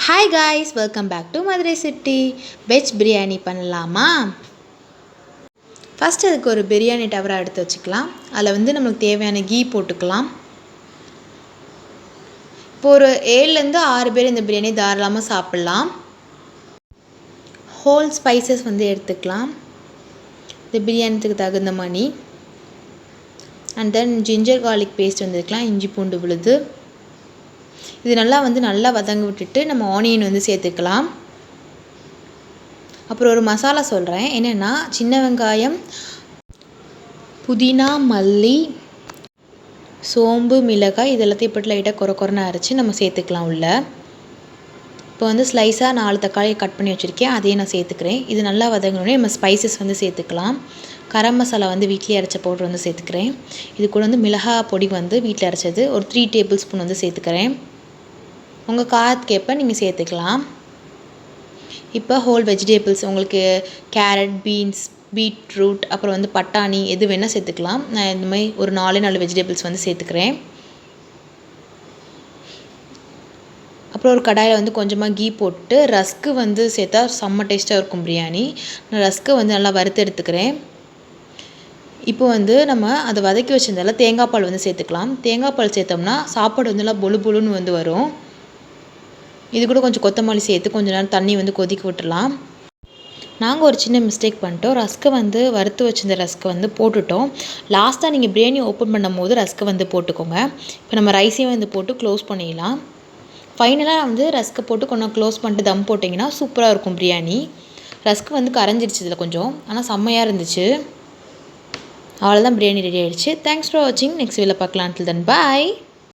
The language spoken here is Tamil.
Hi guys, welcome back to Madurai city. Veg biryani பண்ணலாமா? ஃபஸ்ட் அதுக்கு ஒரு பிரியாணி டவரா எடுத்து வச்சுக்கலாம். அதில் நம்மளுக்கு தேவையான கீ போட்டுக்கலாம். இப்போ ஒரு 7லேருந்து 6 பேர் இந்த பிரியாணி தாராளமாக சாப்பிட்லாம். ஹோல் ஸ்பைசஸ் எடுத்துக்கலாம். இந்த பிரியாணிக்கு தகுந்த மாதிரி. And then ginger garlic paste எடுத்துக்கலாம். இஞ்சி பூண்டு விழுது. இது நல்லா வதங்க விட்டுட்டு நம்ம ஆனியன் சேர்த்துக்கலாம். அப்புறம் ஒரு மசாலா சொல்கிறேன். என்னென்னா, சின்ன வெங்காயம், புதினா, மல்லி, சோம்பு, மிளகாய் இது எல்லாத்தையும் போட்டு லைட்டாக கொரன்னு அரைச்சி நம்ம சேர்த்துக்கலாம் உள்ள. இப்போ ஸ்லைஸாக 4 தக்காளியை கட் பண்ணி வச்சுருக்கேன். அதையும் நான் சேர்த்துக்கிறேன். இது நல்லா வதங்கினோடனே நம்ம ஸ்பைசஸ் சேர்த்துக்கலாம். கரம் மசாலா வீட்டிலே அரைச்ச பவுடர் சேர்த்துக்கிறேன். இது கூட மிளகாய் பொடி வீட்டில் அரைச்சது ஒரு 3 டேபிள் ஸ்பூன் சேர்த்துக்கிறேன். உங்கள் காரத்துக்கு ஏற்ப நீங்கள் சேர்த்துக்கலாம். இப்போ ஹோல் வெஜிடபிள்ஸ் உங்களுக்கு கேரட், பீன்ஸ், பீட்ரூட், அப்புறம் பட்டாணி எது வேணால் சேர்த்துக்கலாம். நான் இந்த மாதிரி ஒரு 4 வெஜிடபிள்ஸ் சேர்த்துக்கிறேன். அப்புறம் ஒரு கடாயில் கொஞ்சமாக கீ போட்டு ரஸ்க்கு சேர்த்தா செம்ம டேஸ்ட்டாக இருக்கும் பிரியாணி. நான் ரஸ்க்கு நல்லா வறுத்து எடுத்துக்கிறேன். இப்போ நம்ம அதை வதக்கி வச்சிருந்தால தேங்காய் பால் சேர்த்துக்கலாம். தேங்காய் பால் சேர்த்தோம்னா சாப்பாடு நல்லா பொழு பொழுன்னு வரும். இது கூட கொஞ்சம் கொத்தமல்லி சேர்த்து கொஞ்சம் நேரம் தண்ணி கொதிக்க விட்டுடலாம். நாங்கள் ஒரு சின்ன மிஸ்டேக் பண்ணிட்டோம். ரஸ்க்கை வறுத்து வச்சிருந்த ரஸ்க்கை போட்டுட்டோம். லாஸ்ட்டாக நீங்கள் பிரியாணி ஓப்பன் பண்ணும் போது ரஸ்க்கை போட்டுக்கோங்க. இப்போ நம்ம ரைஸையும் போட்டு க்ளோஸ் பண்ணிடலாம். ஃபைனலாக ரஸ்க்கை போட்டு கொஞ்சம் க்ளோஸ் பண்ணிட்டு தம் போட்டிங்கன்னா சூப்பராக இருக்கும் பிரியாணி. ரஸ்க்கு கரைஞ்சிருச்சு இதில் கொஞ்சம், ஆனால் செம்மையாக இருந்துச்சு. அவ்வளோதான், பிரியாணி ரெடி ஆகிடுச்சு. தேங்க்ஸ் ஃபார் வாட்சிங். நெக்ஸ்ட் வீடியோவில் பார்க்கலாம். until then bye.